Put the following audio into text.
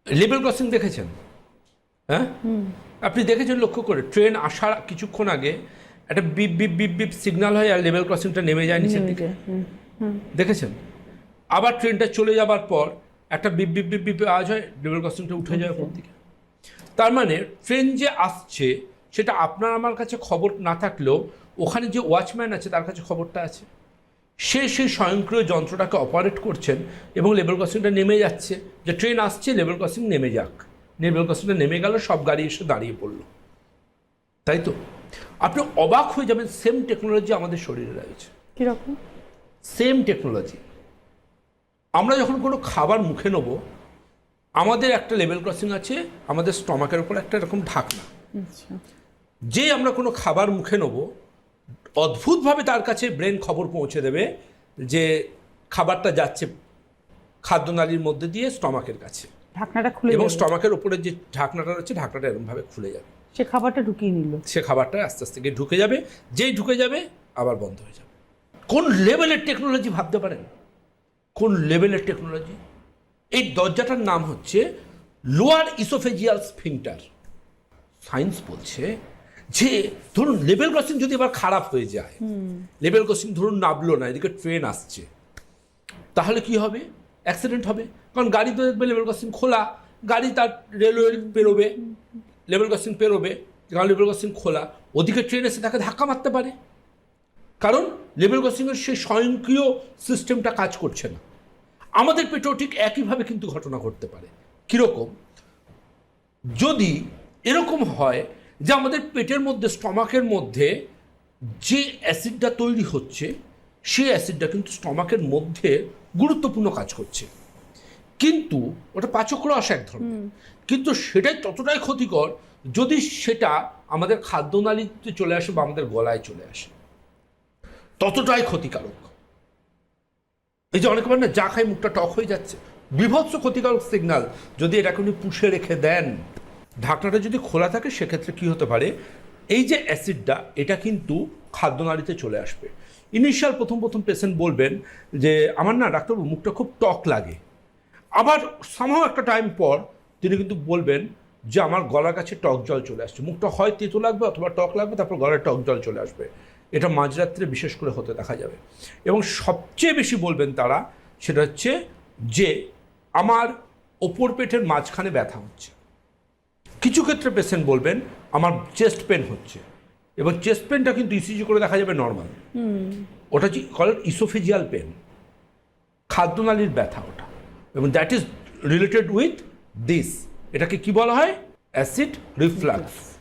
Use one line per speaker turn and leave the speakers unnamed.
Level crossing দেখেছেন? হ্যাঁ, আপনি দেখেছেন লক্ষ্য করে ট্রেন আসার কিছুক্ষণ আগে একটা beep beep beep beep signal হয় আর লেভেল ক্রসিংটা নেমে যায় নিচের দিকে, দেখেছেন? আবার ট্রেনটা চলে যাবার পর একটা বিপ বিপ বিপ বিপ আওয়াজ হয়, লেভেল ক্রসিংটা উঠে যায় উপর দিকে। তার মানে ট্রেন যে আসছে সেটা আপনার আমার কাছে খবর না থাকলেও ওখানে যে ওয়াচম্যান আছে তার কাছে খবরটা আছে, সে সেই স্বয়ংক্রিয় যন্ত্রটাকে অপারেট করছেন এবং লেভেল ক্রসিংটা নেমে যাচ্ছে, যে ট্রেন আসছে লেভেল ক্রসিং নেমে যাক। লেভেল ক্রসিংটা নেমে গেল, সব গাড়ি এসে দাঁড়িয়ে পড়লো, তাই তো? আপনি অবাক হয়ে যাবেন, সেম টেকনোলজি আমাদের শরীরে রয়েছে।
কিরকম?
Same technology. আমরা যখন কোনো খাবার মুখে নেব, আমাদের একটা লেভেল ক্রসিং আছে আমাদের স্টমাকের উপর একটা এরকম ঢাকনা। যে আমরা কোনো খাবার মুখে নেব, অদ্ভুতভাবে তার কাছে ব্রেন খবর পৌঁছে দেবে যে খাবারটা যাচ্ছে খাদ্যনালীর মধ্যে দিয়ে স্টমাকের কাছে,
ঢাকনাটা খুলে
এবং
যাবে।
স্টমাকের উপরে যে ঢাকনাটা রয়েছে ঢাকনাটা এরকমভাবে খুলে যাবে,
সে খাবারটা ঢুকিয়ে নিল,
সে খাবারটা আস্তে আস্তে গিয়ে ঢুকে যাবে, যেই ঢুকে যাবে আবার বন্ধ হয়ে যাবে। কোন লেভেলের টেকনোলজি ভাবতে পারেন? কোন লেভেলের টেকনোলজি? এই দরজাটার নাম হচ্ছে লোয়ার ইসোফেজিয়াল স্ফিংটার। সায়েন্স বলছে যে ধরুন লেভেল ক্রসিং যদি এবার খারাপ হয়ে যায়, লেভেল ক্রসিং ধরুন নামলো না, এদিকে ট্রেন আসছে, তাহলে কি হবে? অ্যাক্সিডেন্ট হবে। কারণ গাড়ি তো দেখবে লেভেল ক্রসিং খোলা, গাড়ি তার রেলওয়ে পেরোবে, লেভেল ক্রসিং পেরোবে, কারণ লেভেল ক্রসিং খোলা, ওদিকে ট্রেন এসে তাকে ধাক্কা মারতে পারে, কারণ লেভেল ক্রসিংয়ের সেই স্বয়ংক্রিয় সিস্টেমটা কাজ করছে না। আমাদের পেটেও ঠিক একইভাবে কিন্তু ঘটনা ঘটতে পারে। কীরকম? যদি এরকম হয় যে আমাদের পেটের মধ্যে, স্টমাকের মধ্যে যে অ্যাসিডটা তৈরি হচ্ছে, সেই অ্যাসিডটা কিন্তু স্টমাকের মধ্যে গুরুত্বপূর্ণ কাজ করছে, কিন্তু ওটা পাচক্রস এক ধরনের, কিন্তু সেটাই ততটাই ক্ষতিকর যদি সেটা আমাদের খাদ্যনালীতে চলে আসে বা আমাদের গলায় চলে আসে, ততটাই ক্ষতিকারক। এই যে অনেকবার না যা খাই মুখটা টক হয়ে যাচ্ছে, বিভৎস ক্ষতিকারক সিগন্যাল। যদি এটাকে উনি পুষে রেখে দেন, ঢাকনাটা যদি খোলা থাকে, সেক্ষেত্রে কি হতে পারে, এই যে অ্যাসিডটা এটা কিন্তু খাদ্যনালীতে চলে আসবে। ইনিশিয়াল প্রথম পেশেন্ট বলবেন যে আমার না ডাক্তারবাবু মুখটা খুব টক লাগে, আবার সামহাও একটা টাইম পর তিনি কিন্তু বলবেন যে আমার গলার কাছে টক জল চলে আসছে। মুখটা হয় তেতো লাগবে অথবা টক লাগবে, তারপর গলায় টক জল চলে আসবে। এটা মাঝরাত্রে বিশেষ করে হতে দেখা যাবে। এবং সবচেয়ে বেশি বলবেন তারা, সেটা হচ্ছে যে আমার ওপর পেটের মাঝখানে ব্যথা হচ্ছে। কিছু ক্ষেত্রে পেশেন্ট বলবেন আমার চেস্ট পেন হচ্ছে, এবং চেস্ট পেনটা কিন্তু ইসিজি করে দেখা যাবে নর্মাল, ওটা হচ্ছে ইসোফেজিয়াল পেন, খাদ্যনালীর ব্যথা ওটা, এবং that is related with this. এটাকে কি বলা হয়? Acid reflux.